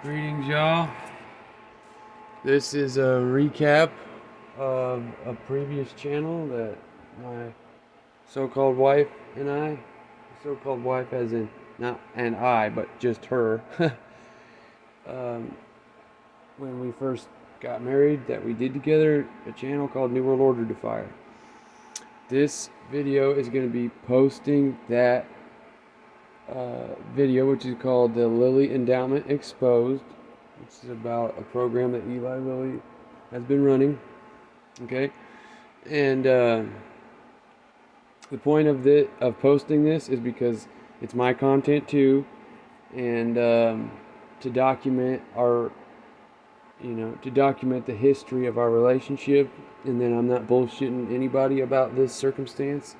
Greetings, y'all. This is a recap of a previous channel that my so-called wife and I, so-called wife as in not and I, but just her, when we first got married, that we did together, a channel called New World Order Defier. This video is going to be posting that video, which is called the LILLY Endowment Exposed, which is about a program that Eli Lilly has been running. Okay, and the point of posting this is because it's my content too, and to document document the history of our relationship, and then I'm not bullshitting anybody about this circumstance,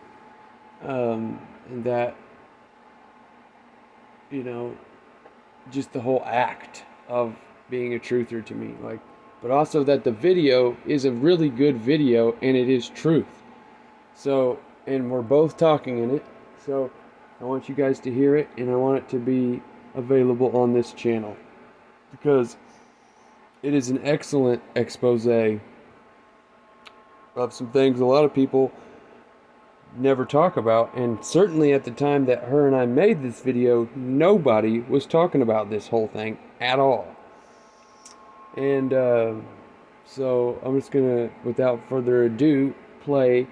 and that, just the whole act of being a truther to me, but also that the video is a really good video and it is truth. So, and we're both talking in it, so I want you guys to hear it, and I want it to be available on this channel because it is an excellent expose of some things a lot of people never talk about, and certainly at the time that her and I made this video, nobody was talking about this whole thing at all. And so I'm just gonna, without further ado, play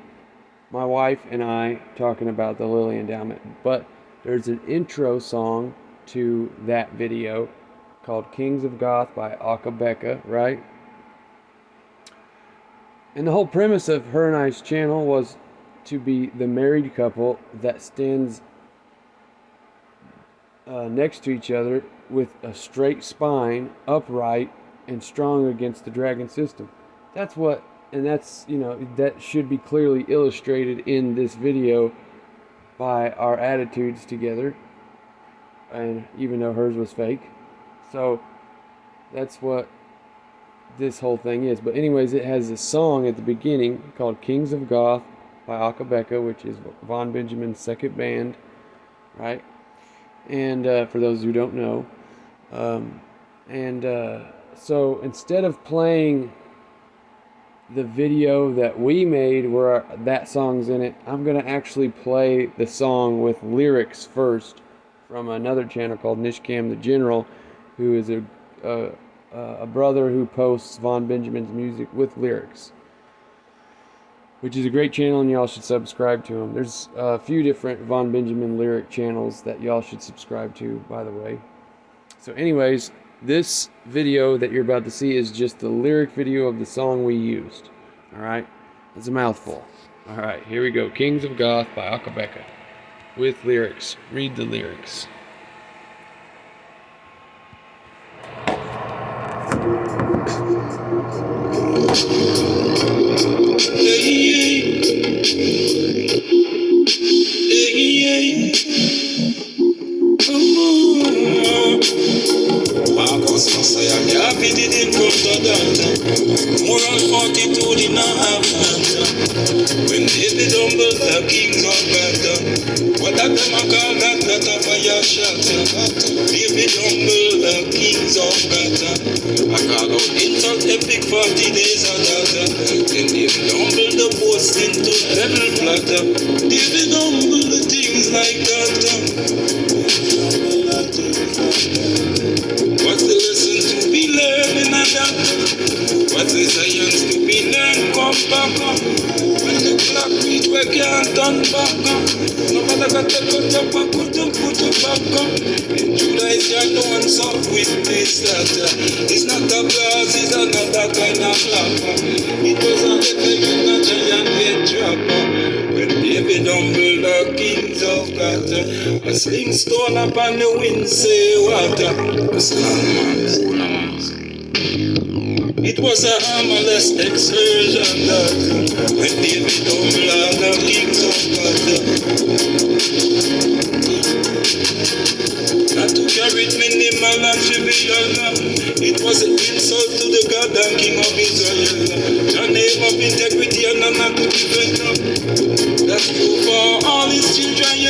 my wife and I talking about the LILLY Endowment. But there's an intro song to that video called Kings of Goth by Akabeka, right? And the whole premise of her and I's channel was to be the married couple that stands next to each other with a straight spine, upright, and strong against the dragon system. That's what, and that's, that should be clearly illustrated in this video by our attitudes together, and even though hers was fake. So that's what this whole thing is. But anyways, it has a song at the beginning called Kings of Goth by Akabeka, which is Von Benjamin's second band, right? And for those who don't know, so instead of playing the video that we made where that song's in it, I'm gonna actually play the song with lyrics first from another channel called Nishcam the General, who is a brother who posts Von Benjamin's music with lyrics, which is a great channel, and y'all should subscribe to him. There's a few different Von Benjamin lyric channels that y'all should subscribe to, by the way. So anyways, this video that you're about to see is just the lyric video of the song we used. Alright? It's a mouthful. Alright, here we go. Kings of Goth by Akabeka. With lyrics. Read the lyrics. Moral fortitude in a when David humbled the kings of God, what that them a call that a fire shot. David humbled the kings of God, I call out insult epic 40 days of that. Then David humbled the post into level platter. David humbled the things like that. What's the lesson to be learned in that? What's the science to be learned? Come back up. When the clock beat, we can't turn back up. No matter what the cut up, I couldn't put it back up. In Judah, you're the one so with this that it's not a glass, it's another kind of flapper. It was a letter in a giant head dropper. When David humbled the kings of God, a sling stone upon the wind say water. A strong man, full of mouth. It was a harmless excursion that when David humbled the kings of God. Not to carry it minimal and trivial. It was an insult to the God and King of Israel. The name of integrity and not to defend up. That's true for all his children,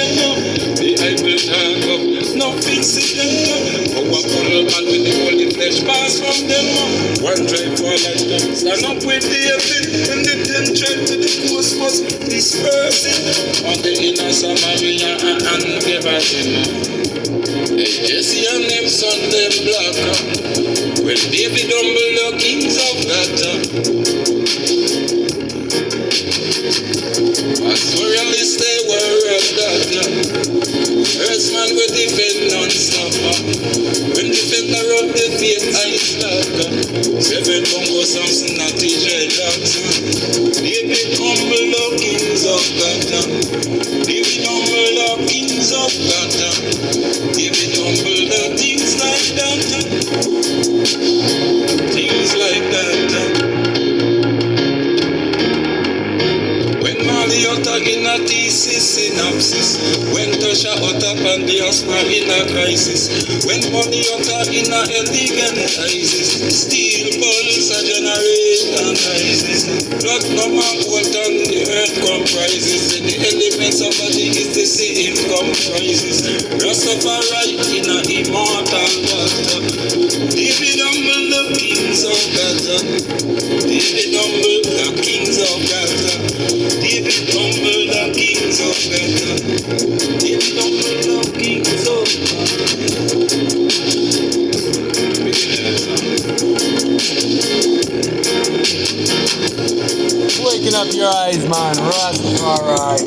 The I will talk of no incident. Oh, a full man with the holy knowledge pass from them. One drive for a lifetime. Stand up with David when the ten tried to the coast was dispersing. On the inner Samaria and everything. Jesse and them son them black. Well, David humble the kings of that. Pastoralists they were of that. First man will defend non-stop. When defender of the faith I slap. Seven bongo Samson not the dreadlocks. David humble the kings of that. David humble the kings of that. David humble the things like that. Things like that. Utter in a thesis synopsis. When Tasha utter and the husband in a crisis. When money utter in a elegant crisis. Steel balls a generator rises. Platinum and gold and the earth comprises. And the elements of the thing is the same comprises. Rastafari in a immortal water. David humble the kings of Gaza. David humble the kings of Gaza. David humble the kings of Gaza. David humble the kings of Gaza. Waking up your eyes, man. Rastafari.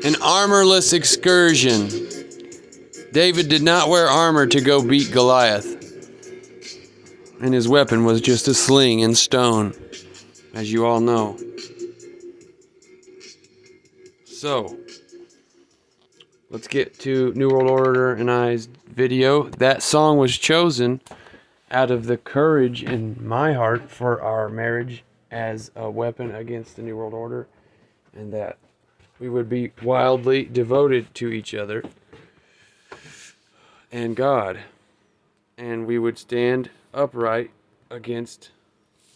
An armorless excursion. David did not wear armor to go beat Goliath. And his weapon was just a sling and stone, as you all know. So, let's get to New World Order and I's video. That song was chosen out of the courage in my heart for our marriage as a weapon against the New World Order, and that we would be wildly devoted to each other and God, and we would stand upright against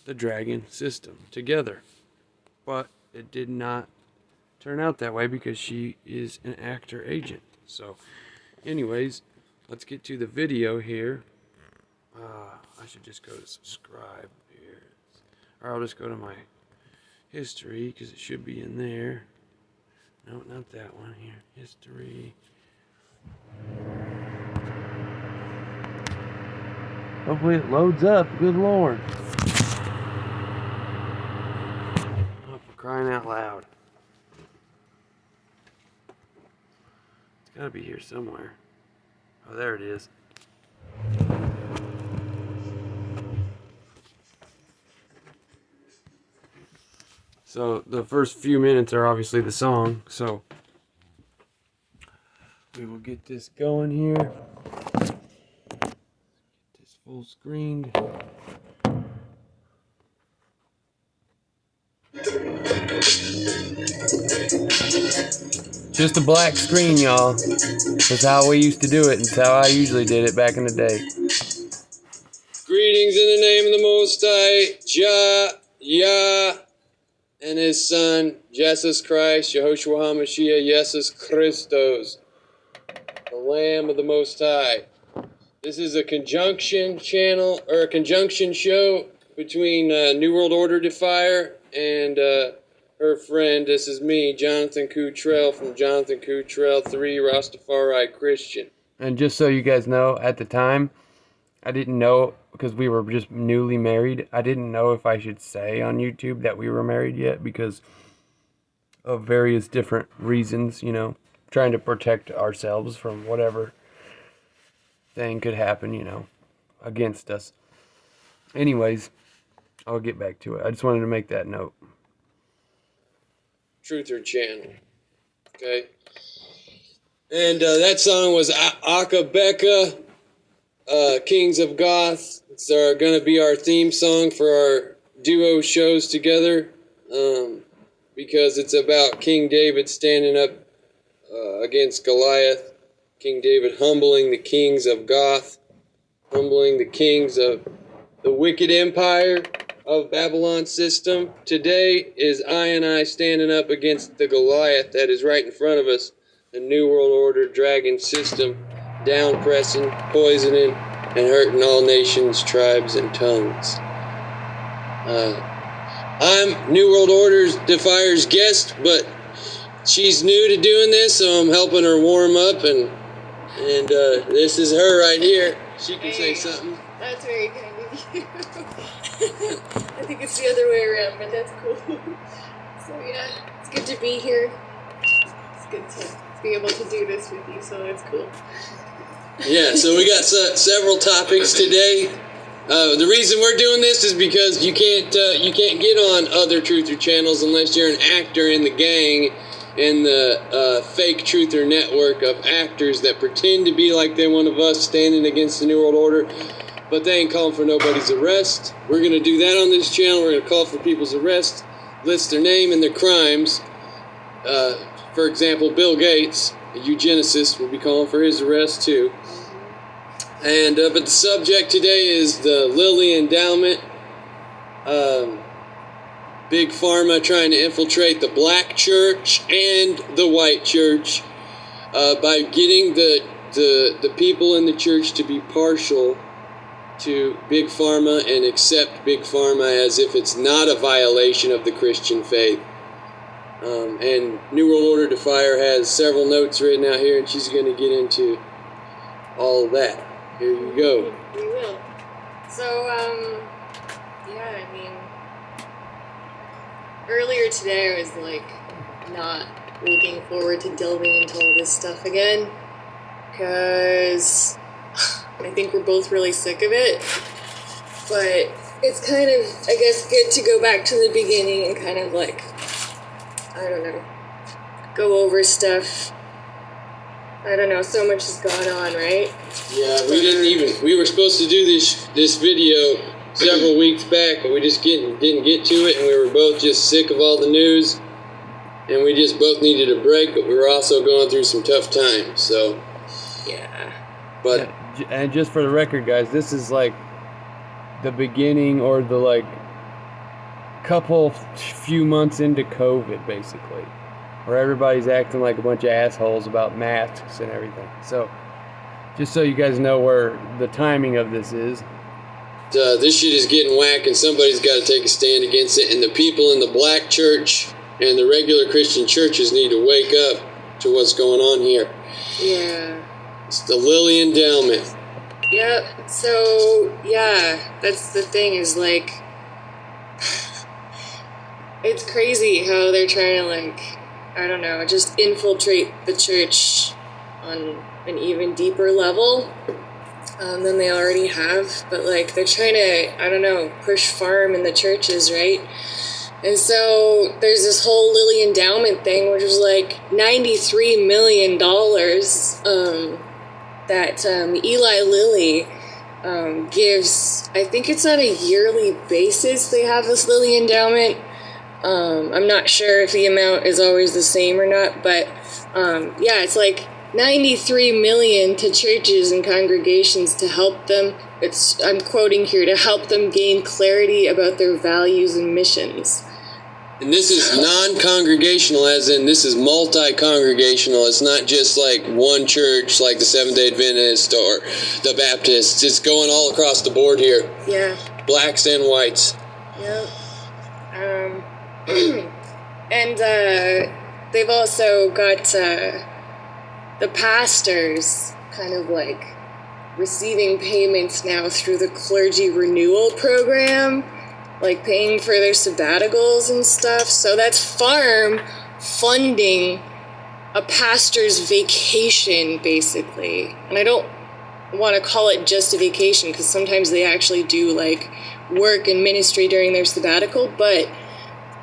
the dragon system together. But it did not turn out that way because she is an actor agent. So anyways, let's get to the video here. I should just go to subscribe here, or I'll just go to my history because it should be in there. No, not that one here. History. Hopefully it loads up. Good Lord. Oh, for crying out loud. It's got to be here somewhere. Oh, there it is. So the first few minutes are obviously the song, so we will get this going here. Get this full screened. Just a black screen, y'all. That's how we used to do it. It's how I usually did it back in the day. Greetings in the name of the Most High, Jah, Yah, and his son, Jesus Christ, Yehoshua HaMashiach, Jesus Christos, the Lamb of the Most High. This is a conjunction channel, or a conjunction show between New World Order Defier and her friend. This is me, Jonathan Cottrell from Jonathan Cottrell 3 Rastafari Christian. And just so you guys know, at the time, I didn't know, because we were just newly married, I didn't know if I should say on YouTube that we were married yet because of various different reasons, you know, trying to protect ourselves from whatever thing could happen, you know, against us. Anyways, I'll get back to it. I just wanted to make that note. Truther channel. Okay. And that song was Akabeka, Kings of Goth. It's going to be our theme song for our duo shows together, because it's about King David standing up against Goliath. King David humbling the kings of Goth, humbling the kings of the wicked empire, of Babylon system. Today is I standing up against the Goliath that is right in front of us, the New World Order dragon system, down pressing, poisoning, and hurting all nations, tribes, and tongues. I'm New World Order's Defier's guest, but she's new to doing this, so I'm helping her warm up, and this is her right here. She can say something. That's very kind of you. I think it's the other way around, but that's cool. So yeah, it's good to be here. It's good to be able to do this with you, so that's cool. Yeah, so we got several topics today. The reason we're doing this is because you can't get on other truther channels unless you're an actor in the gang, in the fake truther network of actors that pretend to be like they're one of us standing against the New World Order, but they ain't calling for nobody's arrest. We're going to do that on this channel. We're going to call for people's arrest, list their name and their crimes. For example, Bill Gates, a eugenicist, will be calling for his arrest too. And but the subject today is the Lilly Endowment. Big Pharma trying to infiltrate the black church and the white church by getting the people in the church to be partial to Big Pharma and accept Big Pharma as if it's not a violation of the Christian faith. And New World Order Defier has several notes written out here, and she's going to get into all of that. Here you go. We will. So, yeah, I mean, earlier today I was like not looking forward to delving into all this stuff again, because I think we're both really sick of it. But it's kind of, I guess, good to go back to the beginning and kind of like, I don't know, go over stuff. I don't know, so much has gone on, right? Yeah, we were supposed to do this video several weeks back, but we just didn't get to it, and we were both just sick of all the news, and we just both needed a break, but we were also going through some tough times, so. Yeah. But, and just for the record, guys, this is like the beginning or the like few months into COVID, basically, where everybody's acting like a bunch of assholes about masks and everything. So, just so you guys know where the timing of this is. This shit is getting whack, and somebody's got to take a stand against it, and the people in the black church and the regular Christian churches need to wake up to what's going on here. Yeah. It's the Lilly Endowment. Yep. So, yeah, that's the thing is, like, it's crazy how they're trying to, like, I don't know, just infiltrate the church on an even deeper level than they already have. But, like, they're trying to, I don't know, push farm in the churches, right? And so there's this whole Lilly Endowment thing, which was like $93 million that Eli Lilly gives. I think it's on a yearly basis they have this Lilly Endowment. I'm not sure if the amount is always the same or not, but yeah, it's like 93 million to churches and congregations to help them. I'm quoting here, to help them gain clarity about their values and missions. And this is non-congregational, as in this is multi-congregational. It's not just like one church like the Seventh-day Adventist or the Baptists. It's going all across the board here. Yeah. Blacks and whites. Yep. And they've also got the pastors kind of like receiving payments now through the clergy renewal program, like paying for their sabbaticals and stuff. So that's farm funding a pastor's vacation, basically. And I don't want to call it just a vacation, because sometimes they actually do like work and ministry during their sabbatical, but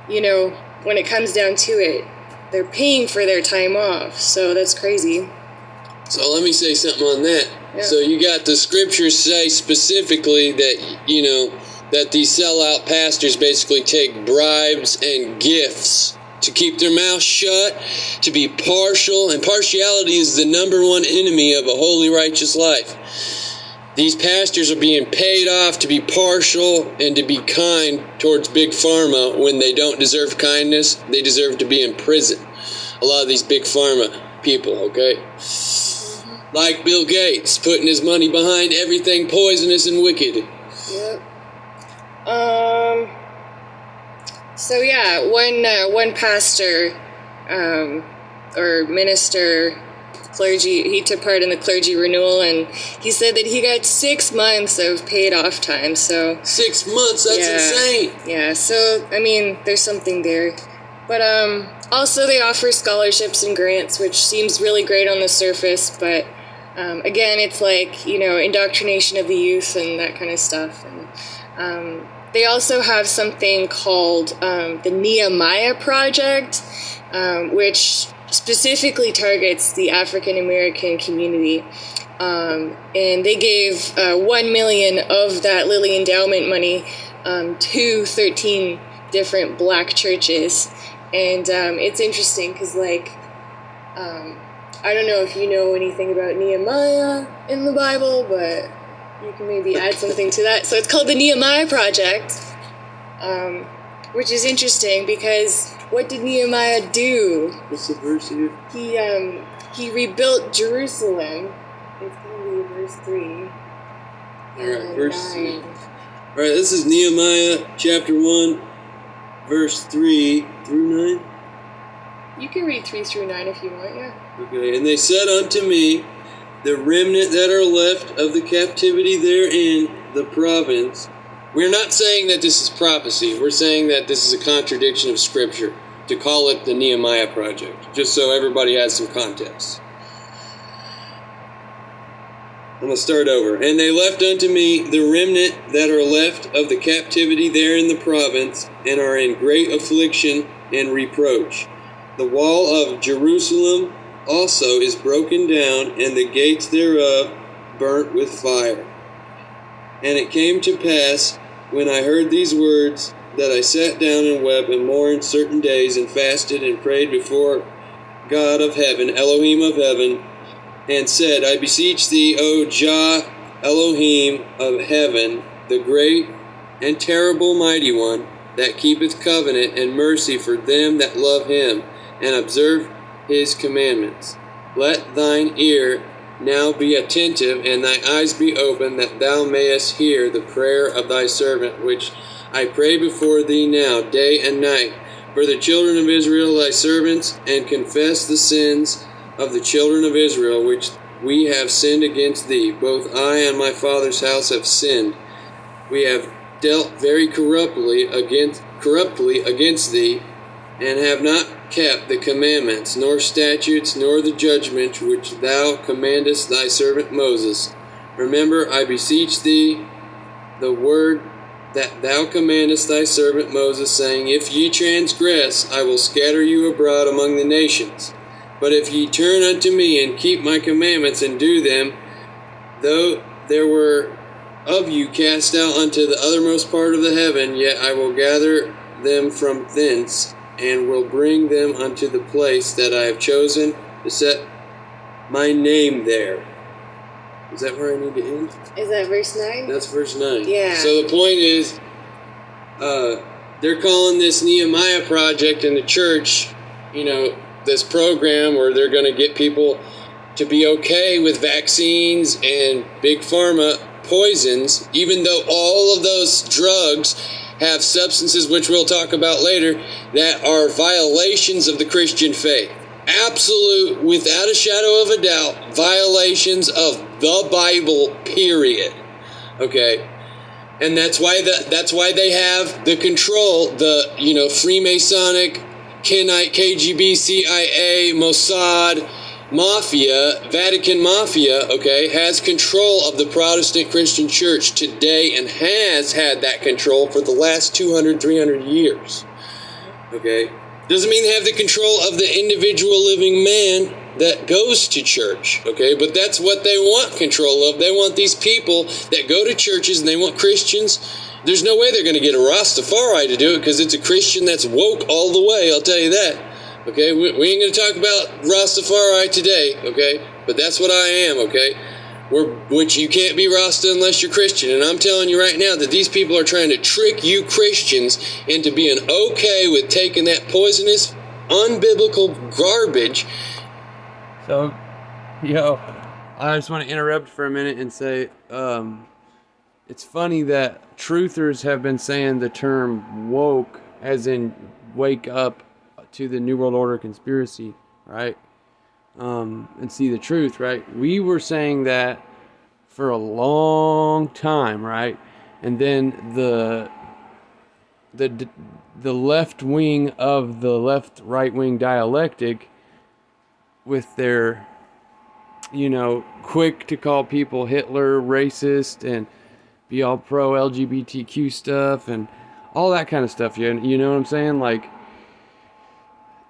you know, when it comes down to it, they're paying for their time off. So that's crazy. So let me say something on that. Yeah. So you got the scriptures say specifically that, you know, that these sellout pastors basically take bribes and gifts to keep their mouth shut, to be partial, and partiality is the number one enemy of a holy, righteous life. These pastors are being paid off to be partial and to be kind towards Big Pharma when they don't deserve kindness. They deserve to be in prison. A lot of these Big Pharma people, okay? Like Bill Gates, putting his money behind everything poisonous and wicked. Yep. So yeah, one pastor, or minister, clergy, he took part in the clergy renewal, and he said that he got 6 months of paid off time. So 6 months, that's insane. Yeah, so I mean, there's something there. But also they offer scholarships and grants, which seems really great on the surface, but again, it's like, indoctrination of the youth and that kind of stuff. And they also have something called the Nehemiah Project, which specifically targets the African American community. And they gave $1 million of that Lilly Endowment money to 13 different black churches. And it's interesting because, I don't know if you know anything about Nehemiah in the Bible, but you can maybe add something to that. So it's called the Nehemiah Project, which is interesting because what did Nehemiah do? What's the verse here? He rebuilt Jerusalem. It's going to be verse 3. Alright, verse 3. Alright, this is Nehemiah chapter 1, verse 3 through 9. You can read 3 through 9 if you want, yeah. Okay, and they said unto me, the remnant that are left of the captivity therein, the province. We're not saying that this is prophecy. We're saying that this is a contradiction of Scripture, to call it the Nehemiah Project, just so everybody has some context. I'm going to start over. And they left unto me the remnant that are left of the captivity there in the province, and are in great affliction and reproach. The wall of Jerusalem also is broken down, and the gates thereof burnt with fire. And it came to pass, when I heard these words, that I sat down and wept and mourned certain days, and fasted and prayed before God of heaven, Elohim of heaven, and said, I beseech thee, O Jah, Elohim of heaven, the great and terrible mighty one, that keepeth covenant and mercy for them that love him, and observe his commandments. Let thine ear now be attentive, and thy eyes be open, that thou mayest hear the prayer of thy servant, which I pray before thee now, day and night, for the children of Israel thy servants, and confess the sins of the children of Israel, which we have sinned against thee. Both I and my father's house have sinned. We have dealt very corruptly against thee, and have not kept the commandments, nor statutes, nor the judgment which thou commandest thy servant Moses. Remember, I beseech thee, the word that thou commandest thy servant Moses, saying, If ye transgress, I will scatter you abroad among the nations. But if ye turn unto me, and keep my commandments, and do them, though there were of you cast out unto the uttermost part of the heaven, yet I will gather them from thence, and will bring them unto the place that I have chosen to set my name there. Is that where I need to end? Is that verse 9? That's verse 9. Yeah. So the point is, they're calling this Nehemiah Project in the church, this program where they're going to get people to be okay with vaccines and big pharma poisons, even though all of those drugs have substances, which we'll talk about later, that are violations of the Christian faith. Absolute, without a shadow of a doubt, violations of the Bible, period. Okay? And that's why they have the control, the, Freemasonic, Kennite, KGB, CIA, Mossad, Mafia, Vatican Mafia, okay, has control of the Protestant Christian Church today, and has had that control for the last 200, 300 years. Okay? Doesn't mean they have the control of the individual living man that goes to church, okay? But that's what they want control of. They want these people that go to churches, and they want Christians. There's no way they're going to get a Rastafari to do it, because it's a Christian that's woke all the way, I'll tell you that. Okay, we ain't going to talk about Rastafari today, okay? But that's what I am, okay? which you can't be Rasta unless you're Christian. And I'm telling you right now that these people are trying to trick you Christians into being okay with taking that poisonous, unbiblical garbage. So, I just want to interrupt for a minute and say, it's funny that truthers have been saying the term woke, as in wake up to the New World Order conspiracy, right? And see the truth, right? We were saying that for a long time, right? And then the left wing of the left-right wing dialectic, with their, quick to call people Hitler, racist, and be all pro LGBTQ stuff and all that kind of stuff. You know what I'm saying? Like,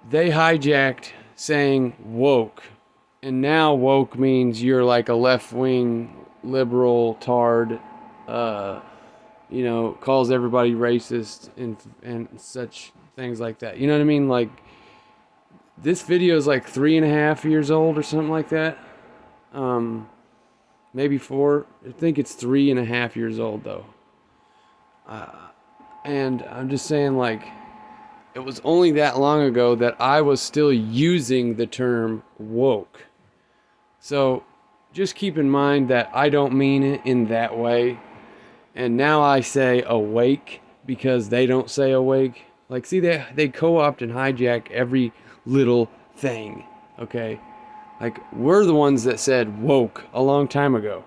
they hijacked saying woke, and now woke means you're like a left-wing liberal tard, calls everybody racist and such things like that. You know what I mean? Like, this video is like 3.5 years old or something like that. Maybe 4. I think it's 3.5 years old though. And I'm just saying, like, it was only that long ago that I was still using the term woke. So just keep in mind that I don't mean it in that way. And now I say awake because they don't say awake. Like, see, they co-opt and hijack every little thing, okay? Like, we're the ones that said woke a long time ago.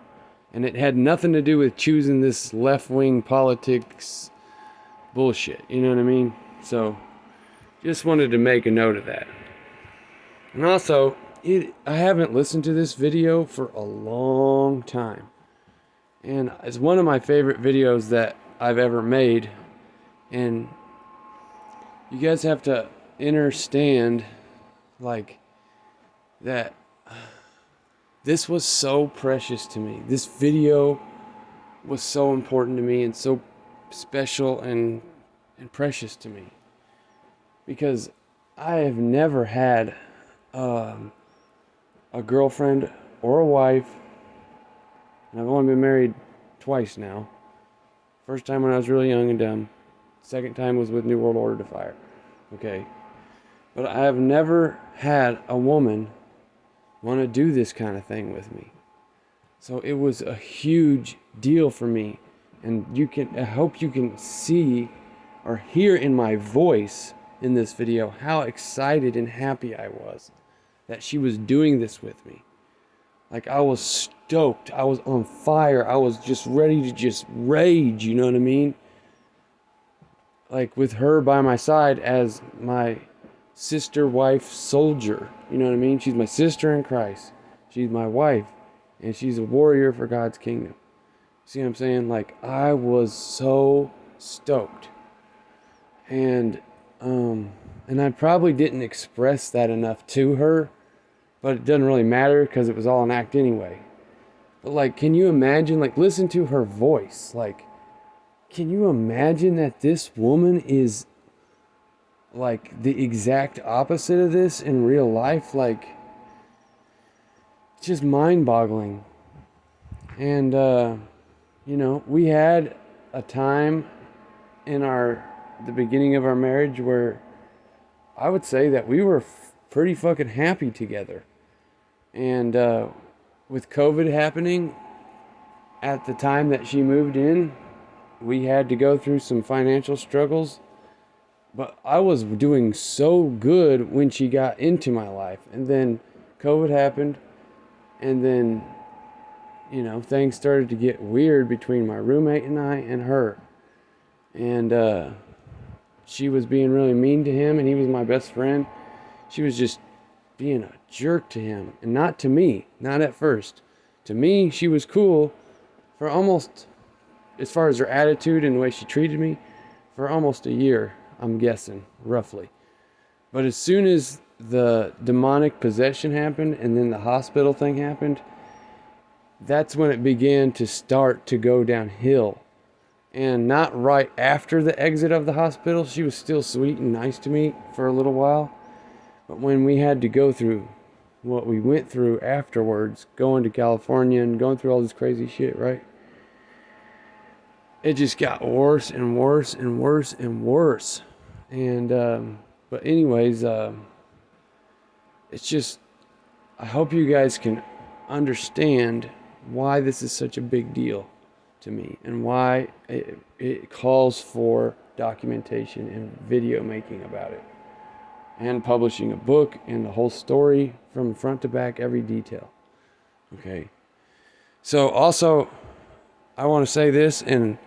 And it had nothing to do with choosing this left-wing politics bullshit, you know what I mean? So, just wanted to make a note of that. And also, I haven't listened to this video for a long time. And it's one of my favorite videos that I've ever made. And you guys have to understand, like, that this was so precious to me. This video was so important to me and so special and precious to me. Because I have never had a girlfriend or a wife, and I've only been married twice now. First time when I was really young and dumb. Second time was with New World Order Defier. Okay. But I have never had a woman want to do this kind of thing with me. So it was a huge deal for me. And I hope you can see or hear in my voice in this video how excited and happy I was that she was doing this with me. Like, I was stoked. I was on fire. I was just ready to just rage, you know what I mean? Like, with her by my side as my sister, wife, soldier. You know what I mean? She's my sister in Christ. She's my wife. And she's a warrior for God's kingdom. See what I'm saying? Like, I was so stoked. And I probably didn't express that enough to her. But it doesn't really matter because it was all an act anyway. But, like, can you imagine? Like, listen to her voice. Like, can you imagine that this woman is like the exact opposite of this in real life? Like, it's just mind-boggling. And we had a time in the beginning of our marriage where I would say that we were pretty fucking happy together. And with COVID happening at the time that she moved in, we had to go through some financial struggles. But I was doing so good when she got into my life. And then COVID happened. And then, things started to get weird between my roommate and I and her. And she was being really mean to him, and he was my best friend. She was just being a jerk to him. And not to me. Not at first. To me, she was cool for almost, as far as her attitude and the way she treated me, for almost a year. I'm guessing, roughly. But as soon as the demonic possession happened and then the hospital thing happened, that's when it began to start to go downhill. And not right after the exit of the hospital. She was still sweet and nice to me for a little while. But when we had to go through what we went through afterwards, going to California and going through all this crazy shit, right? It just got worse and worse and worse and worse. And, but anyways, it's just, I hope you guys can understand why this is such a big deal to me and why it calls for documentation and video making about it, and publishing a book and the whole story from front to back, every detail. Okay. So also, I want to say this, and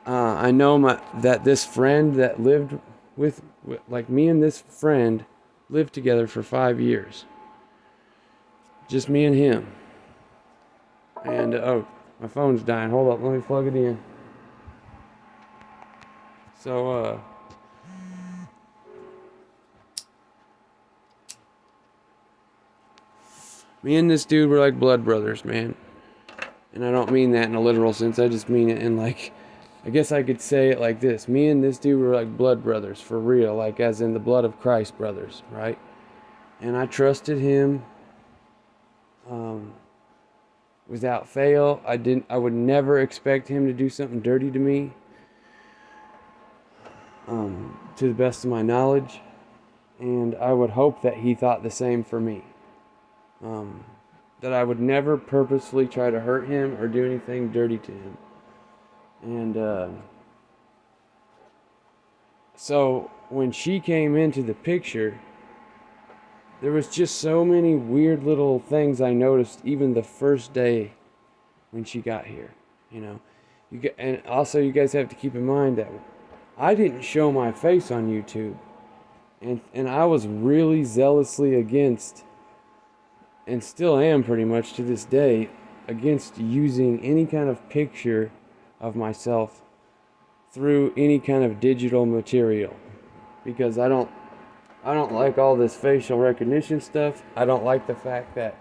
I know that this friend that lived with, like me and this friend lived together for 5 years. Just me and him. And, oh, my phone's dying. Hold up, let me plug it in. So, me and this dude were like blood brothers, man. And I don't mean that in a literal sense. I just mean it in like, I guess I could say it like this. Me and this dude were like blood brothers, for real. Like as in the blood of Christ brothers, right? And I trusted him without fail. I would never expect him to do something dirty to me, to the best of my knowledge. And I would hope that he thought the same for me. That I would never purposefully try to hurt him or do anything dirty to him. And so when she came into the picture, there was just so many weird little things I noticed even the first day when she got here, you know. And also you guys have to keep in mind that I didn't show my face on YouTube, and I was really zealously against, and still am pretty much to this day, against using any kind of picture of myself through any kind of digital material, because I don't like all this facial recognition stuff. I don't like the fact that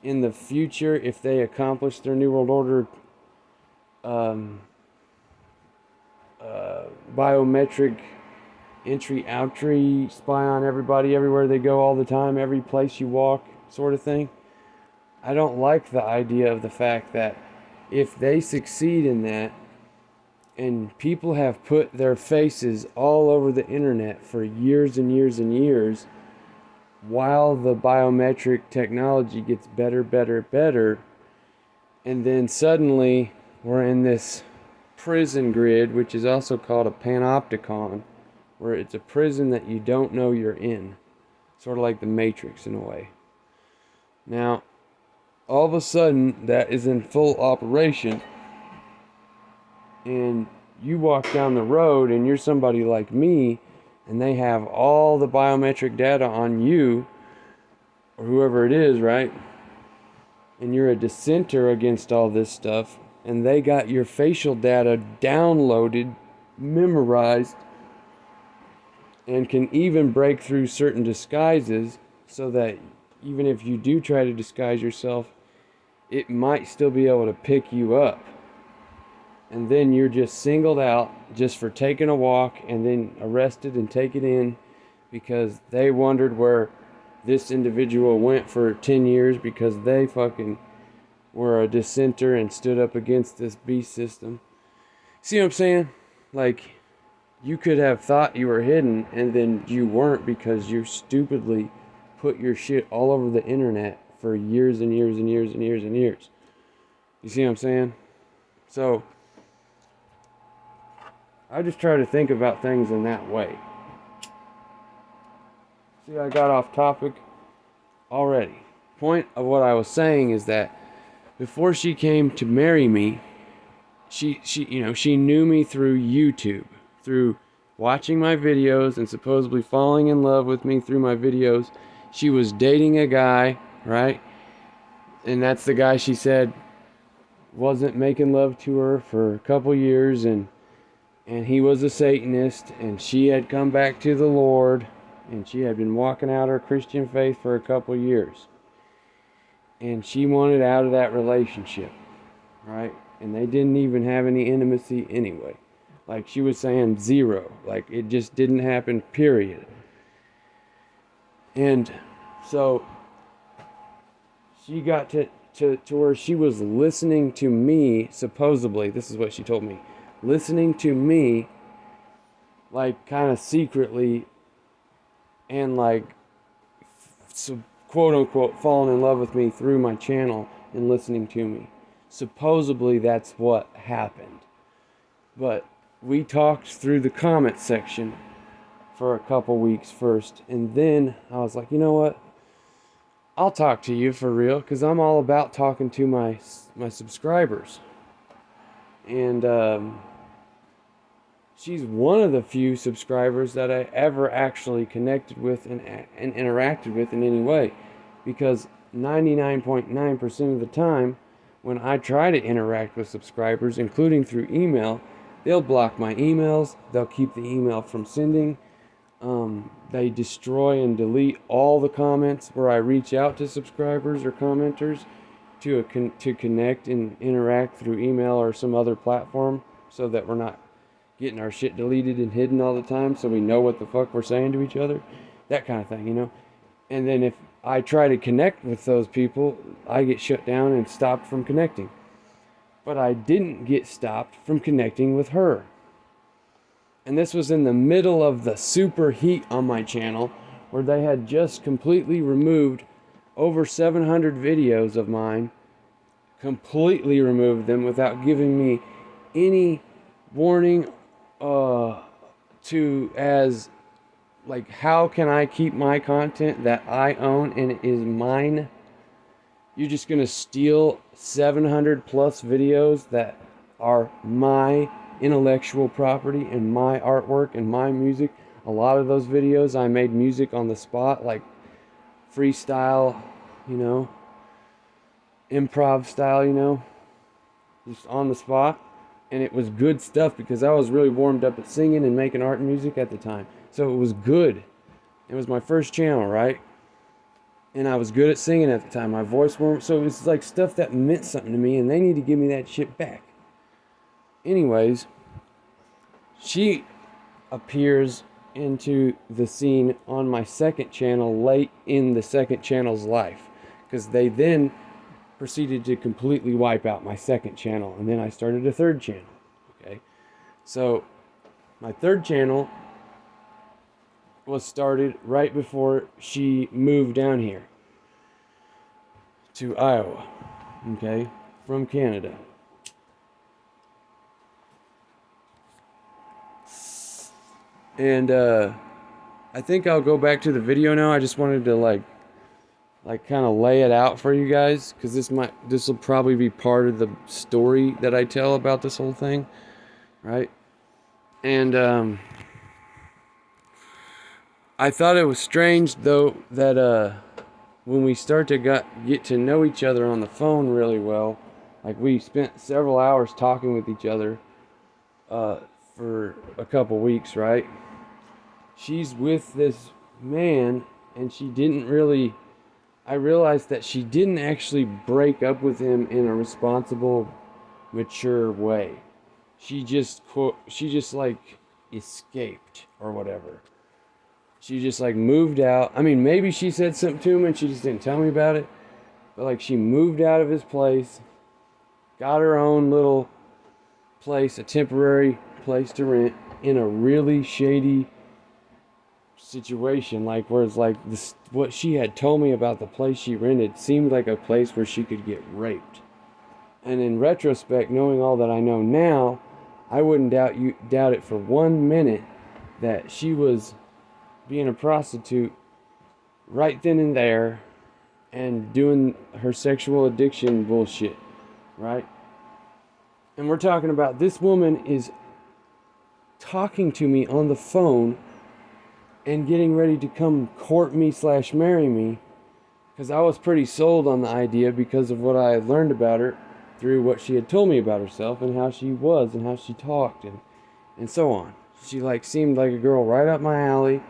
in the future, if they accomplish their New World Order biometric entry, spy on everybody, everywhere they go, all the time, every place you walk, sort of thing. I don't like the idea of the fact that if they succeed in that, and people have put their faces all over the internet for years and years and years, while the biometric technology gets better, and then suddenly we're in this prison grid, which is also called a panopticon, where it's a prison that you don't know you're in, sort of like the Matrix in a way. Now, all of a sudden, that is in full operation, and you walk down the road and you're somebody like me, and they have all the biometric data on you, or whoever it is, right? And you're a dissenter against all this stuff, and they got your facial data downloaded, memorized, and can even break through certain disguises, so that even if you do try to disguise yourself, it might still be able to pick you up. And then you're just singled out just for taking a walk, and then arrested and taken in because they wondered where this individual went for 10 years because they fucking were a dissenter and stood up against this beast system. See what I'm saying? Like, you could have thought you were hidden, and then you weren't, because you stupidly put your shit all over the internet for years and years and years and years and years. You see what I'm saying? So, I just try to think about things in that way. See, I got off topic already. Point of what I was saying is that before she came to marry me, she knew me through YouTube, through watching my videos and supposedly falling in love with me through my videos. She was dating a guy, right? And that's the guy she said wasn't making love to her for a couple years, and he was a Satanist, and she had come back to the Lord, and she had been walking out her Christian faith for a couple years. And she wanted out of that relationship, right? And they didn't even have any intimacy anyway. Like she was saying, zero. Like it just didn't happen, period. And so she got to where she was listening to me, supposedly, this is what she told me, listening to me, like, kind of secretly, and, like, so, quote unquote, falling in love with me through my channel and listening to me. Supposedly that's what happened. But we talked through the comment section for a couple weeks first, and then I was like, you know what? I'll talk to you for real, because I'm all about talking to my subscribers. And she's one of the few subscribers that I ever actually connected with and interacted with in any way, because 99.9% of the time when I try to interact with subscribers, including through email, they'll block my emails, they'll keep the email from sending, they destroy and delete all the comments where I reach out to subscribers or commenters to connect and interact through email or some other platform, so that we're not getting our shit deleted and hidden all the time, so we know what the fuck we're saying to each other, that kind of thing, you know. And then if I try to connect with those people, I get shut down and stopped from connecting. But I didn't get stopped from connecting with her. And this was in the middle of the super heat on my channel, where they had just completely removed over 700 videos of mine, completely removed them without giving me any warning as like, how can I keep my content that I own and is mine? You're just gonna steal 700 plus videos that are my intellectual property and my artwork and my music. A lot of those videos I made music on the spot, like freestyle, you know, improv style, you know, just on the spot. And it was good stuff because I was really warmed up at singing and making art and music at the time. So it was good. It was my first channel, right? And I was good at singing at the time. My voice warmed, so it was like stuff that meant something to me, and they need to give me that shit back. Anyways, she appears into the scene on my second channel late in the second channel's life, because they then proceeded to completely wipe out my second channel, and then I started a third channel. Okay, so my third channel was started right before she moved down here to Iowa, okay, from Canada. And I think I'll go back to the video now. I just wanted to like kind of lay it out for you guys, because this will probably be part of the story that I tell about this whole thing, right? And I thought it was strange though that when we start to get to know each other on the phone really well, like we spent several hours talking with each other for a couple weeks, right? She's with this man, and I realized that she didn't actually break up with him in a responsible, mature way. She just like escaped or whatever. She just like moved out. I mean, maybe she said something to him and she just didn't tell me about it. But like, she moved out of his place, got her own little place, a temporary place to rent in a really shady situation, like where it's like this, what she had told me about the place she rented seemed like a place where she could get raped. And in retrospect, knowing all that I know now, I wouldn't doubt it for 1 minute that she was being a prostitute right then and there and doing her sexual addiction bullshit, right? And we're talking about, this woman is talking to me on the phone and getting ready to come court me / marry me, because I was pretty sold on the idea because of what I had learned about her through what she had told me about herself and how she was and how she talked and so on. She like seemed like a girl right up my alley,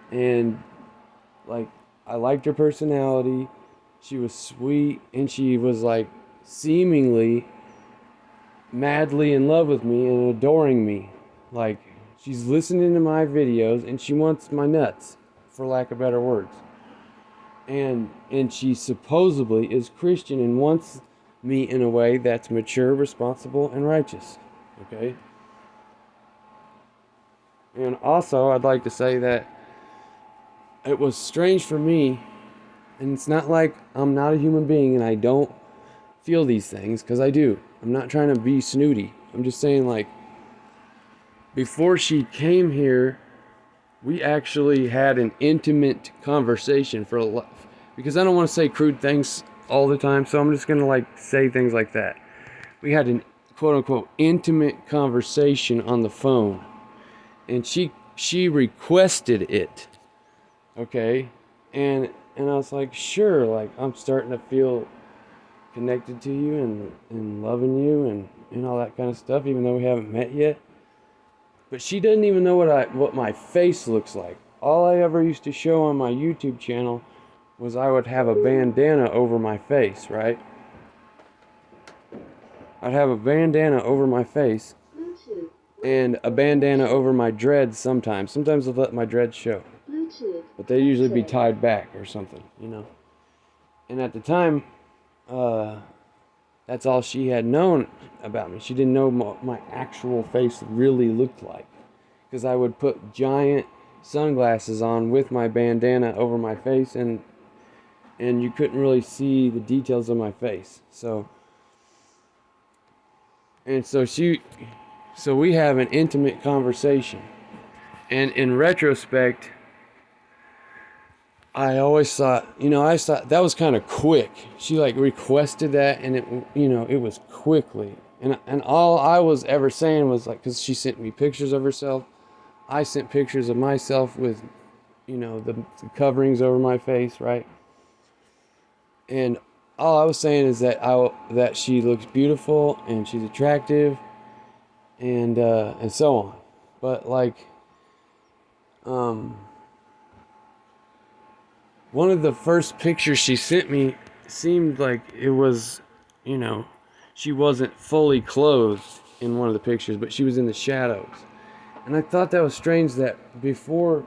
and like I liked her personality. She was sweet, and she was like seemingly madly in love with me and adoring me. Like, she's listening to my videos and she wants my nuts, for lack of better words. and she supposedly is Christian and wants me in a way that's mature, responsible, and righteous. Okay? And also, I'd like to say that it was strange for me, and it's not like I'm not a human being and I don't feel these things, because I do. I'm not trying to be snooty. I'm just saying, like, before she came here, we actually had an intimate conversation for a lot, because I don't want to say crude things all the time, so I'm just going to, like, say things like that. We had an quote-unquote intimate conversation on the phone, and she requested it, okay? And I was like, sure, like, I'm starting to feel connected to you and loving you and all that kind of stuff, even though we haven't met yet. But she doesn't even know what my face looks like. All I ever used to show on my YouTube channel was I would have a bandana over my face, right? I'd have a bandana over my face and a bandana over my dreads sometimes. Sometimes I'll let my dreads show. But they usually be tied back or something, you know. And at the time, that's all she had known about me. She didn't know what my actual face really looked like, because I would put giant sunglasses on with my bandana over my face, and you couldn't really see the details of my face. So we have an intimate conversation, and in retrospect, I always thought, I thought that was kind of quick. She like requested that, and it was quickly. And all I was ever saying was like, because she sent me pictures of herself, I sent pictures of myself with, the coverings over my face, right? And all I was saying is that she looks beautiful and she's attractive, and so on. But like, one of the first pictures she sent me seemed like it was, she wasn't fully clothed in one of the pictures, but she was in the shadows. And I thought that was strange that before,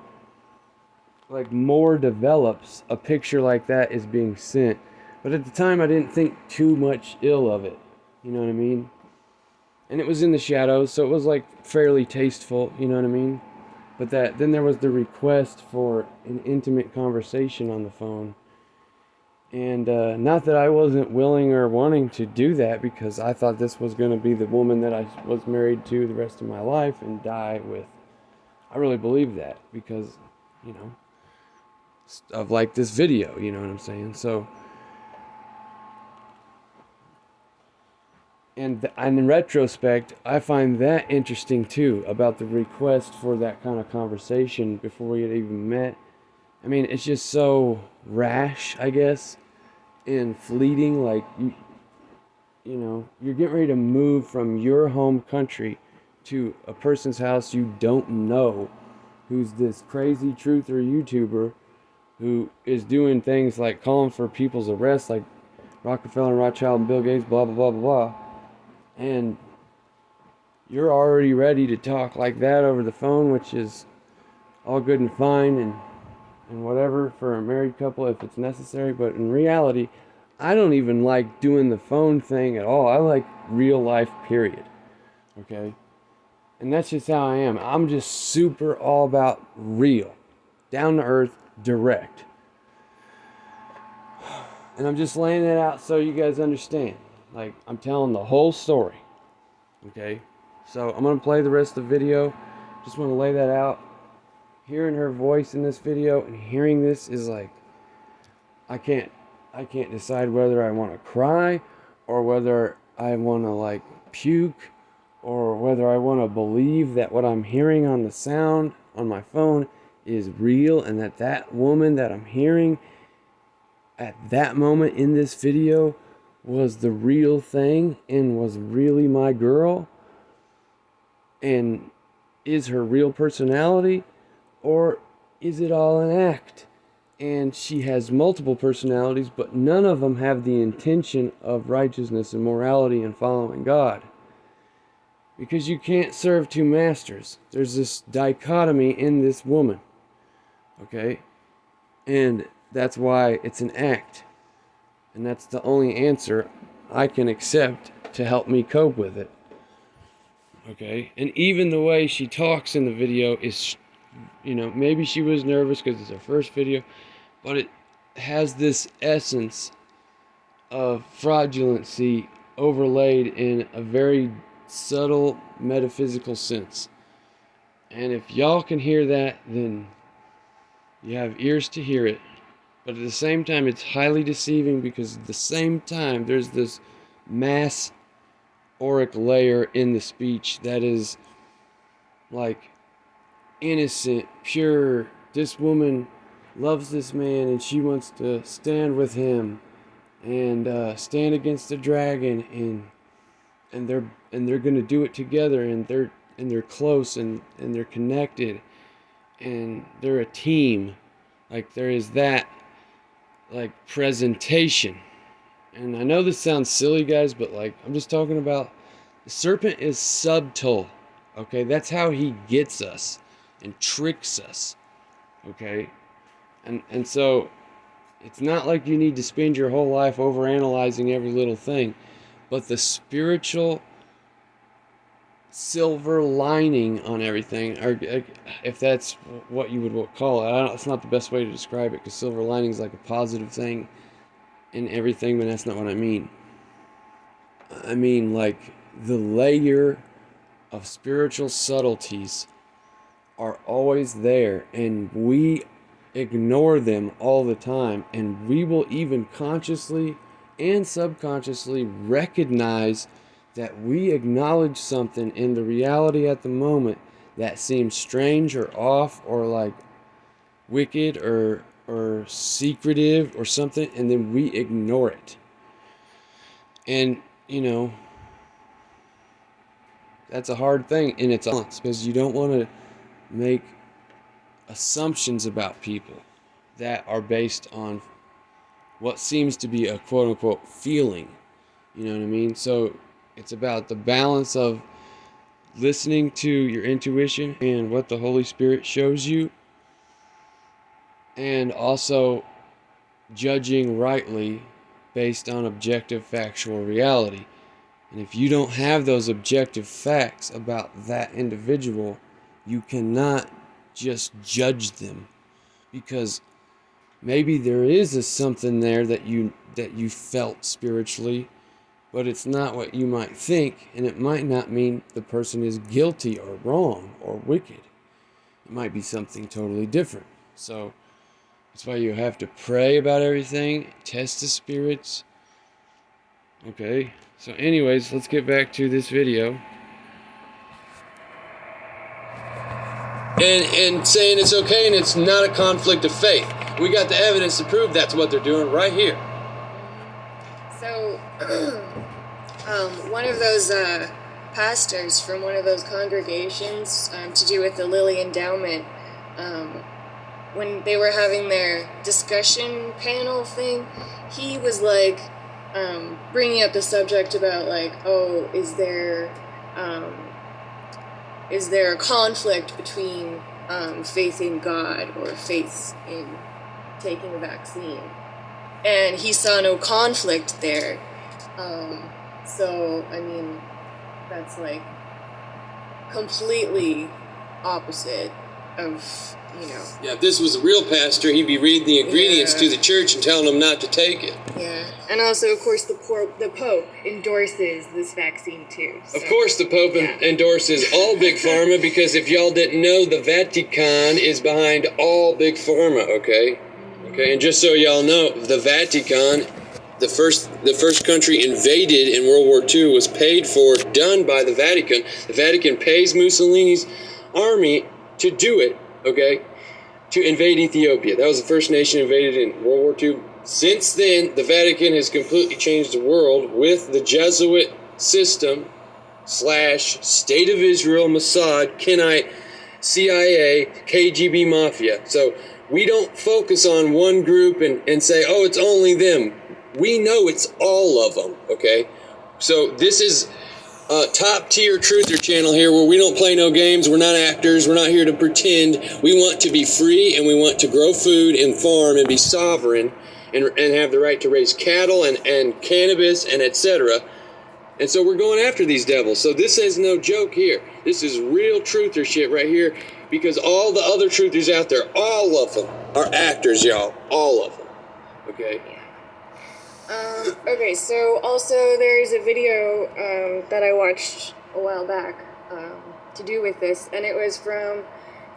like, more develops, a picture like that is being sent. But at the time, I didn't think too much ill of it. You know what I mean? And it was in the shadows, so it was, like, fairly tasteful. You know what I mean? But then there was the request for an intimate conversation on the phone. And not that I wasn't willing or wanting to do that, because I thought this was going to be the woman that I was married to the rest of my life and die with. I really believe that because, of like this video, you know what I'm saying? So, and in retrospect, I find that interesting too, about the request for that kind of conversation before we had even met. I mean, it's just so rash, I guess, and fleeting. Like, you're getting ready to move from your home country to a person's house you don't know, who's this crazy truther YouTuber who is doing things like calling for people's arrests, like Rockefeller and Rothschild and Bill Gates, blah, blah, blah, blah, blah. And you're already ready to talk like that over the phone, which is all good and fine and whatever for a married couple if it's necessary. But in reality, I don't even like doing the phone thing at all. I like real life, period. Okay? And that's just how I am. I'm just super all about real, down to earth, direct. And I'm just laying it out so you guys understand. Like, I'm telling the whole story. Okay? So I'm going to play the rest of the video. Just want to lay that out. Hearing her voice in this video and hearing this is like, I can't decide whether I want to cry or whether I want to like puke or whether I want to believe that what I'm hearing on the sound on my phone is real, and that woman that I'm hearing at that moment in this video was the real thing and was really my girl and is her real personality, or is it all an act? And she has multiple personalities, but none of them have the intention of righteousness and morality and following God. Because you can't serve two masters. There's this dichotomy in this woman. Okay? And that's why it's an act. And that's the only answer I can accept to help me cope with it. Okay? And even the way she talks in the video is, maybe she was nervous because it's her first video, but it has this essence of fraudulency overlaid in a very subtle metaphysical sense. And if y'all can hear that, then you have ears to hear it. But at the same time, it's highly deceiving because at the same time, there's this mass auric layer in the speech that is like innocent, pure. This woman loves this man and she wants to stand with him and stand against the dragon, and they're gonna do it together, and they're close, and they're connected, and they're a team. Like, there is that like presentation. And I know this sounds silly, guys, but like, I'm just talking about the serpent is subtle. Okay, that's how he gets us and tricks us. Okay, and so it's not like you need to spend your whole life overanalyzing every little thing, but the spiritual silver lining on everything, or if that's what you would call it. It's not the best way to describe it, because silver lining is like a positive thing in everything, but that's not what I mean. I mean, like, the layer of spiritual subtleties are always there, and we ignore them all the time, and we will even consciously and subconsciously recognize that we acknowledge something in the reality at the moment that seems strange or off or like wicked or secretive or something, and then we ignore it. And that's a hard thing in its balance, because you don't want to make assumptions about people that are based on what seems to be a quote-unquote feeling. You know what I mean? So it's about the balance of listening to your intuition and what the Holy Spirit shows you, and also judging rightly based on objective factual reality. And if you don't have those objective facts about that individual, you cannot just judge them, because maybe there is something there that you felt spiritually, but it's not what you might think, and it might not mean the person is guilty or wrong or wicked. It might be something totally different. So that's why you have to pray about everything, test the spirits. Okay, so anyways, let's get back to this video. And saying it's okay and it's not a conflict of faith. We got the evidence to prove that's what they're doing right here. So, one of those pastors from one of those congregations to do with the Lilly Endowment, when they were having their discussion panel thing, he was like bringing up the subject about like, oh, is there a conflict between faith in God or faith in taking a vaccine? And he saw no conflict there. So, I mean, that's like completely opposite of, Yeah, if this was a real pastor, he'd be reading the ingredients to the church and telling them not to take it. Yeah, and also, of course, the Pope endorses this vaccine too. So. Of course the Pope endorses all Big Pharma, because if y'all didn't know, the Vatican is behind all Big Pharma, okay? Okay, and just so y'all know, the Vatican, the first country invaded in World War II, was paid for, done by the Vatican. The Vatican pays Mussolini's army to do it, okay, to invade Ethiopia. That was the first nation invaded in World War II. Since then, the Vatican has completely changed the world with the Jesuit system / State of Israel, Mossad, Kenite, CIA, KGB Mafia. So we don't focus on one group and say, oh, it's only them. We know it's all of them, okay? So this is top tier truther channel here where we don't play no games. We're not actors. We're not here to pretend. We want to be free and we want to grow food and farm and be sovereign and have the right to raise cattle and cannabis and etc. And so we're going after these devils. So this is no joke here. This is real truther shit right here, because all the other truthers out there, all of them are actors, y'all. All of them. Okay? Okay, so also there's a video that I watched a while back to do with this, and it was from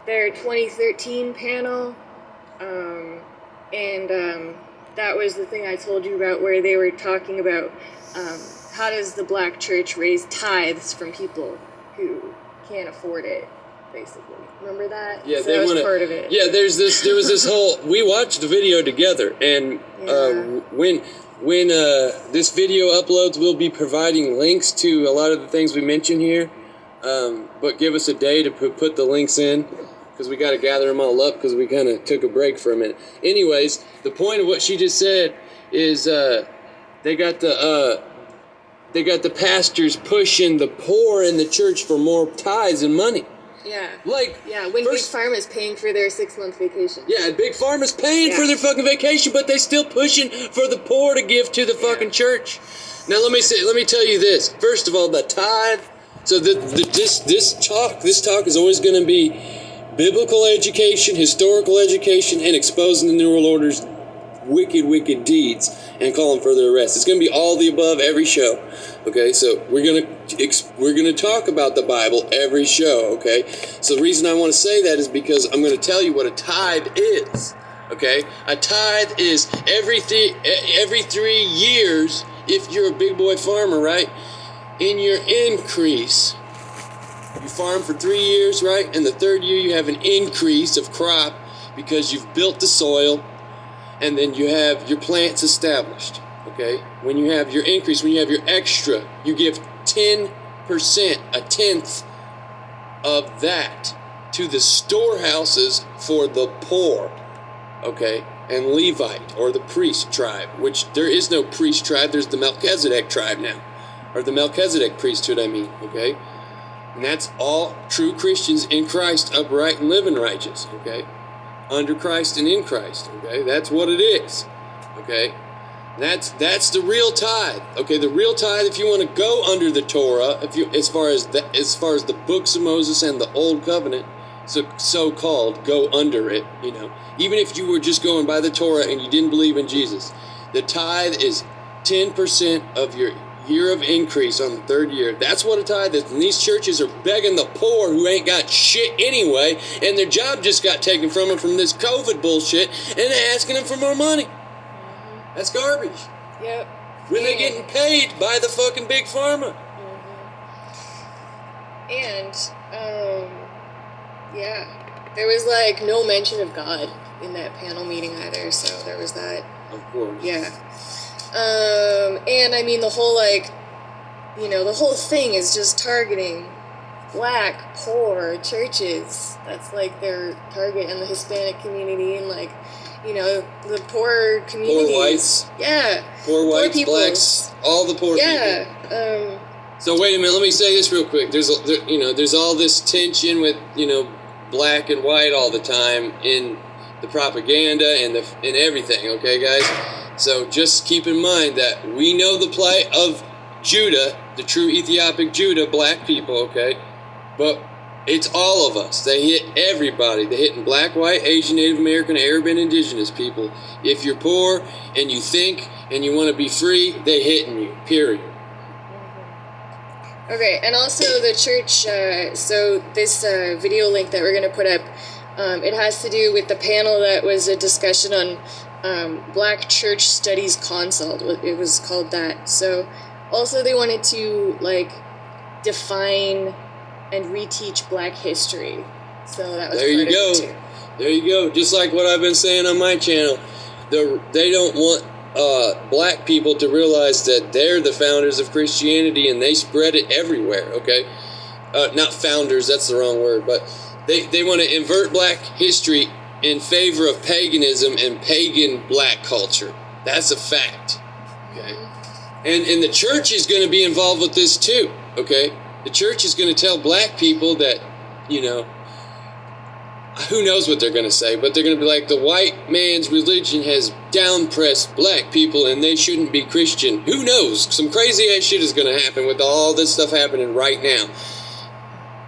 their 2013 panel, and that was the thing I told you about, where they were talking about how does the black church raise tithes from people who can't afford it, basically. Remember that? Yeah, so that was part of it. Yeah, there was this whole, we watched the video together, and when this video uploads, we'll be providing links to a lot of the things we mention here, but give us a day to put the links in, because we got to gather them all up, because we kind of took a break for a minute. Anyways, the point of what she just said is they got the pastors pushing the poor in the church for more tithes and money. Yeah. When Big Pharma is paying for their 6-month vacation. Yeah, Big Pharma's paying for their fucking vacation, but they still pushing for the poor to give to the fucking church. Now let me tell you this. First of all, the tithe. So this talk is always going to be biblical education, historical education, and exposing the New World Order's wicked deeds and calling for their arrest. It's going to be all the above every show. Okay, so we're gonna talk about the Bible every show. Okay, so the reason I want to say that is because I'm going to tell you what a tithe is. Okay, a tithe is every 3 years, if you're a big boy farmer, right? In your increase, you farm for 3 years, right? And the third year you have an increase of crop because you've built the soil, and then you have your plants established. Okay, when you have your increase, when you have your extra, you give 10%, a tenth of that to the storehouses for the poor. Okay, and Levite, or the priest tribe, which there is no priest tribe, there's the Melchizedek tribe now, or the Melchizedek priesthood, I mean. Okay, and that's all true Christians in Christ, upright and living righteous. Okay, under Christ and in Christ. Okay, that's what it is. Okay. That's the real tithe. Okay, the real tithe, if you want to go under the Torah, as far as the books of Moses and the Old Covenant, so called, go under it, you know. Even if you were just going by the Torah and you didn't believe in Jesus, the tithe is 10% of your year of increase on the third year. That's what a tithe is. And these churches are begging the poor who ain't got shit anyway, and their job just got taken from them from this COVID bullshit, and they're asking them for more money. That's garbage. Yep. When they're getting paid by the fucking Big Pharma. And, there was, no mention of God in that panel meeting either, so there was that. Of course. Yeah. And, I mean, the whole, the whole thing is just targeting black, poor churches. That's, their target, and the Hispanic community, and, the poor community. Poor whites. Yeah. Poor whites, people. blacks, all the poor people. Yeah. So wait a minute, let me say this real quick. There's all this tension with, black and white all the time in the propaganda and everything, okay, guys? So just keep in mind that we know the plight of Judah, the true Ethiopic Judah, black people, okay? But it's all of us. They hit everybody. They're hitting black, white, Asian, Native American, Arab, and indigenous people. If you're poor and you think and you want to be free, they're hitting you, period. Okay, and also the church, so this video link that we're going to put up, it has to do with the panel that was a discussion on Black Church Studies Consult. It was called that. So also they wanted to, define and reteach black history. So that was there you part go. of it too. There you go. Just like what I've been saying on my channel, they don't want black people to realize that they're the founders of Christianity and they spread it everywhere. Okay, not founders. That's the wrong word. But they want to invert black history in favor of paganism and pagan black culture. That's a fact. Okay, and the church is going to be involved with this too. okay? The church is going to tell black people that, you know, who knows what they're going to say, but they're going to be like, the white man's religion has down-pressed black people and they shouldn't be Christian. Who knows? Some crazy-ass shit is going to happen with all this stuff happening right now.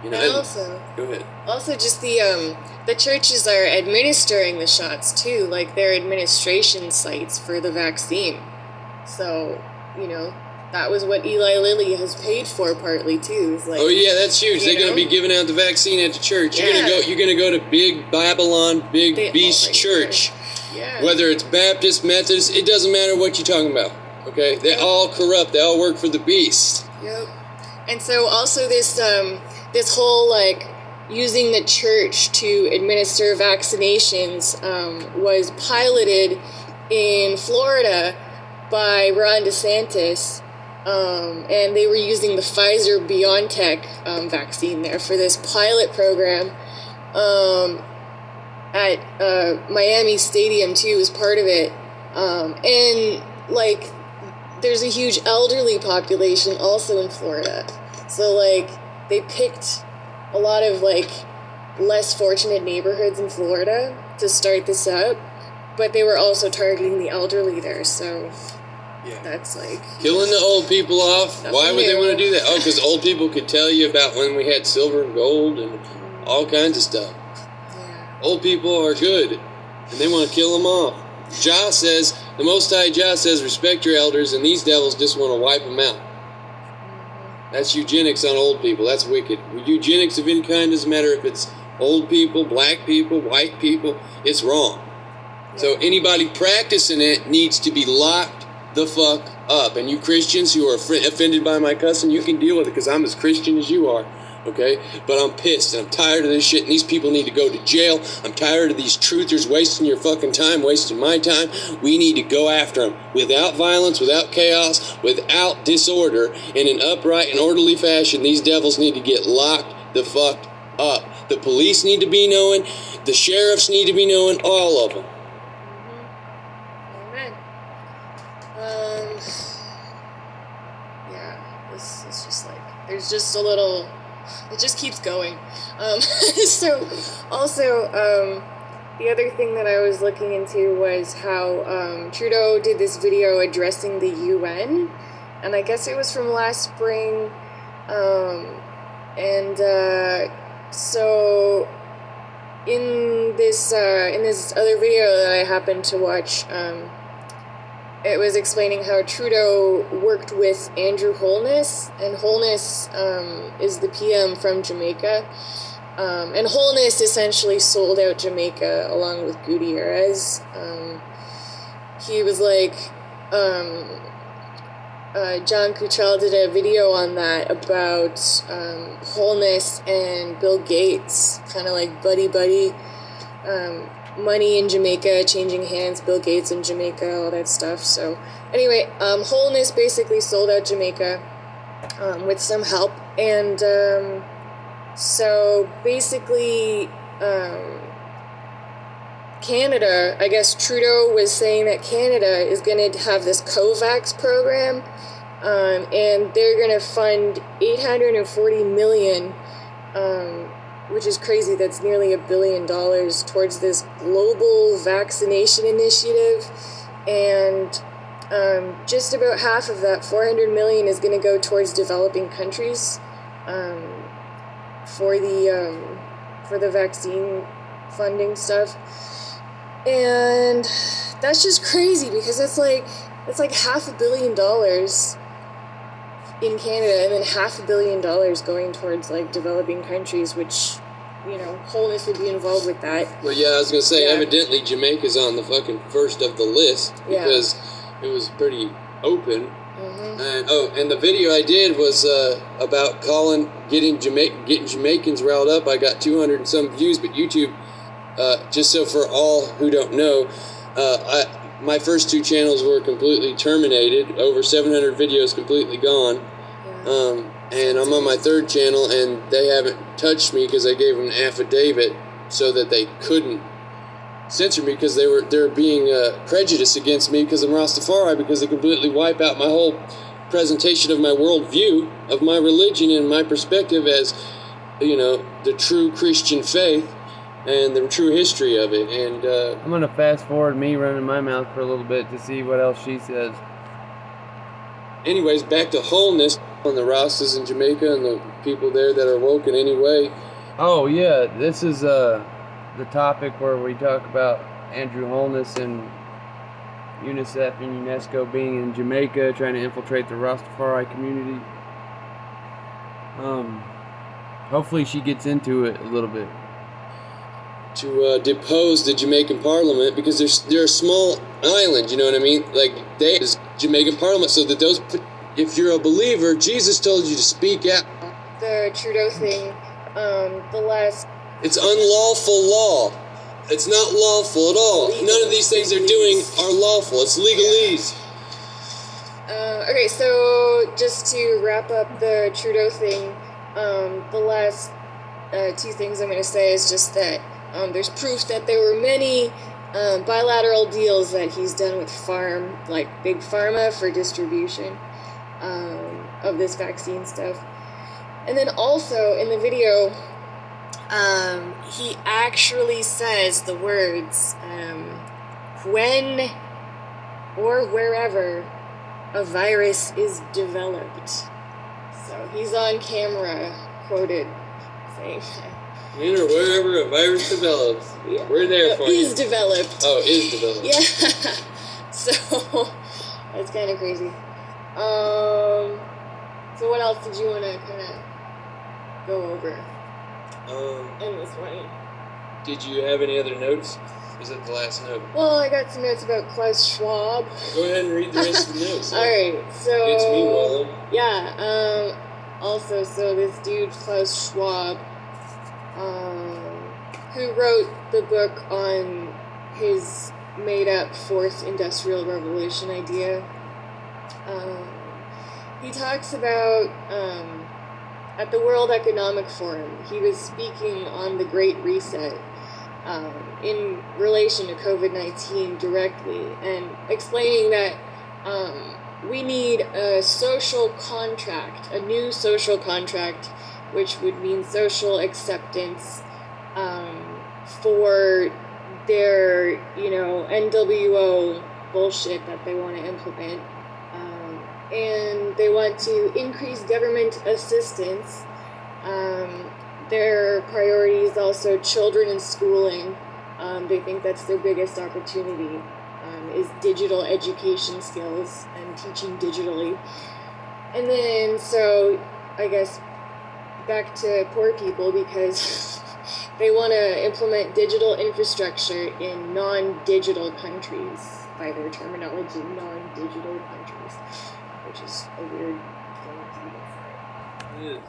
You know, and also, go ahead. Also, just the churches are administering the shots, too, like their administration sites for the vaccine. So, you know, that was what Eli Lilly has paid for partly too. Like, oh yeah, that's huge. They're going to be giving out the vaccine at the church. You're going to go to Big Babylon, Big Beast Church. Yeah. Whether it's Baptist, Methodist, it doesn't matter what you're talking about. Okay, they're all corrupt. They all work for the beast. Yep. And so also this this whole like using the church to administer vaccinations was piloted in Florida by Ron DeSantis. And they were using the Pfizer-BioNTech vaccine there for this pilot program at Miami Stadium, too, as part of it. And, like, there's a huge elderly population also in Florida. So, like, they picked a lot of, like, less fortunate neighborhoods in Florida to start this up, but they were also targeting the elderly there, so... Yeah. That's like... Killing the old people off. Why would they want to do that? Oh, because old people could tell you about when we had silver and gold and all kinds of stuff. Yeah. Old people are good, and they want to kill them off. Jah says, the Most High Jah says, respect your elders, and these devils just want to wipe them out. That's eugenics on old people. That's wicked. Eugenics of any kind, doesn't matter if it's old people, black people, white people, it's wrong. So anybody practicing it needs to be locked the fuck up. And you Christians who are offended by my cussing, you can deal with it because I'm as Christian as you are, okay? But I'm pissed and I'm tired of this shit and these people need to go to jail. I'm tired of these truthers wasting your fucking time, wasting my time. We need to go after them without violence, without chaos, without disorder, in an upright and orderly fashion. These devils need to get locked the fuck up. The police need to be knowing, the sheriffs need to be knowing, all of them. Yeah, this is just like, there's just a little, it just keeps going. So, also, the other thing that I was looking into was how Trudeau did this video addressing the UN, and I guess it was from last spring, so in this other video that I happened to watch, it was explaining how Trudeau worked with Andrew Holness, and Holness is the PM from Jamaica. And Holness essentially sold out Jamaica along with Gutierrez. He was like, John Cutrell did a video on that about Holness and Bill Gates, kind of like buddy-buddy. Money in Jamaica, changing hands, Bill Gates in Jamaica, all that stuff. So anyway, Holness basically sold out Jamaica with some help. And so basically Canada, I guess Trudeau was saying that Canada is going to have this COVAX program, and they're going to fund $840 million, which is crazy. That's nearly $1 billion towards this global vaccination initiative, and just about half of that, $400 million, is going to go towards developing countries for the vaccine funding stuff. And that's just crazy because it's like $500 million in Canada, and then $500 million going towards like developing countries, which, you know, Holness would be involved with that. Well, yeah, I was gonna say, evidently Jamaica's on the fucking first of the list because it was pretty open. Mm-hmm. And the video I did was about getting Jamaicans riled up. I got 200 and some views, but YouTube, just so for all who don't know, my first two channels were completely terminated. Over 700 videos completely gone. Yeah. And I'm on my third channel, and they haven't touched me because I gave them an affidavit so that they couldn't censor me because they're being prejudiced against me because I'm Rastafari, because they completely wipe out my whole presentation of my worldview, of my religion, and my perspective as, the true Christian faith and the true history of it. And I'm going to fast forward me running my mouth for a little bit to see what else she says. Anyways, back to wholeness on the Rastas in Jamaica and the people there that are woke in any way. Oh, yeah, this is the topic where we talk about Andrew Holness and UNICEF and UNESCO being in Jamaica trying to infiltrate the Rastafari community. Hopefully she gets into it a little bit. To depose the Jamaican Parliament, because they're a small island, you know what I mean? Like, they is Jamaican Parliament, so that those, if you're a believer, Jesus told you to speak out. The Trudeau thing, It's unlawful law. It's not lawful at all. None of these things they're doing are lawful. It's legalese. Okay, so just to wrap up the Trudeau thing, the last two things I'm going to say is just that there's proof that there were many bilateral deals that he's done with big pharma for distribution of this vaccine stuff. And then also in the video, he actually says the words, when or wherever a virus is developed. So he's on camera quoted saying that. When or wherever a virus develops, we're there for you. Is developed. Oh, is developed. Yeah. So that's kind of crazy. So what else did you want to kind of go over in this one? Did you have any other notes? Was that the last note? Well, I got some notes about Klaus Schwab. Go ahead and read the rest of the notes. All right, so it's me, Wallen. Yeah. Also, so this dude Klaus Schwab, who wrote the book on his made-up fourth industrial revolution idea, he talks about at the World Economic Forum. He was speaking on the Great Reset. In relation to COVID-19 directly, and explaining that we need a social contract, a new social contract, which would mean social acceptance for their, NWO bullshit that they want to implement. And they want to increase government assistance. Their priority is also children and schooling. They think that's their biggest opportunity, is digital education skills and teaching digitally. And then, so, I guess, back to poor people, because they want to implement digital infrastructure in non-digital countries, by their terminology, non-digital countries, which is a weird thing to even say. It is.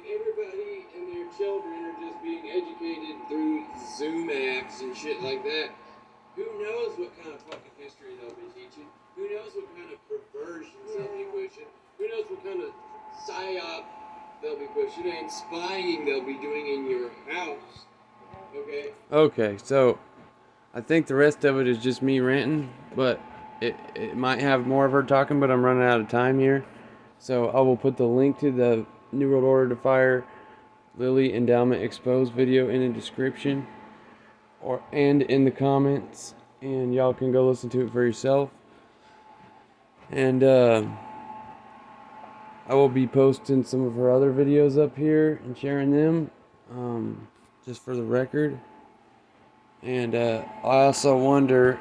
Everybody and their children are just being educated through Zoom apps and shit like that. Who knows what kind of fucking history they'll be teaching? Who knows what kind of perversions they'll be pushing? Who knows what kind of psyop they'll be pushing and spying they'll be doing in your house? Okay, so I think the rest of it is just me ranting, but it might have more of her talking, but I'm running out of time here. So I will put the link to the New World Order Defier Lilly Endowment Exposed video in the description and in the comments, and y'all can go listen to it for yourself. And I will be posting some of her other videos up here and sharing them, just for the record. And I also wonder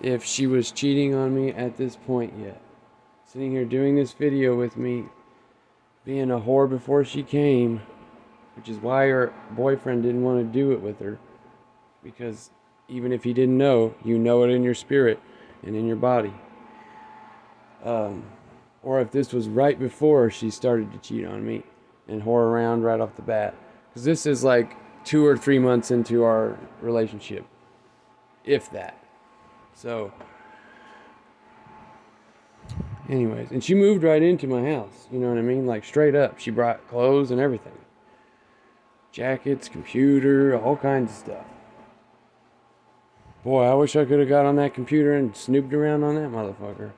if she was cheating on me at this point yet. Sitting here doing this video with me, being a whore before she came, which is why her boyfriend didn't want to do it with her, because even if he didn't know, you know it in your spirit and in your body. Or if this was right before she started to cheat on me and whore around right off the bat, because this is like 2 or 3 months into our relationship, if that. So anyways, and she moved right into my house, you know what I mean? Like, straight up. She brought clothes and everything. Jackets, computer, all kinds of stuff. Boy, I wish I could have got on that computer and snooped around on that motherfucker.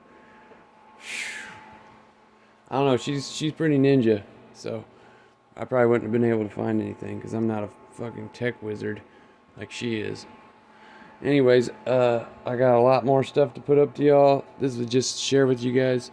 I don't know, she's pretty ninja, so I probably wouldn't have been able to find anything because I'm not a fucking tech wizard like she is. Anyways, I got a lot more stuff to put up to y'all. This was just to share with you guys.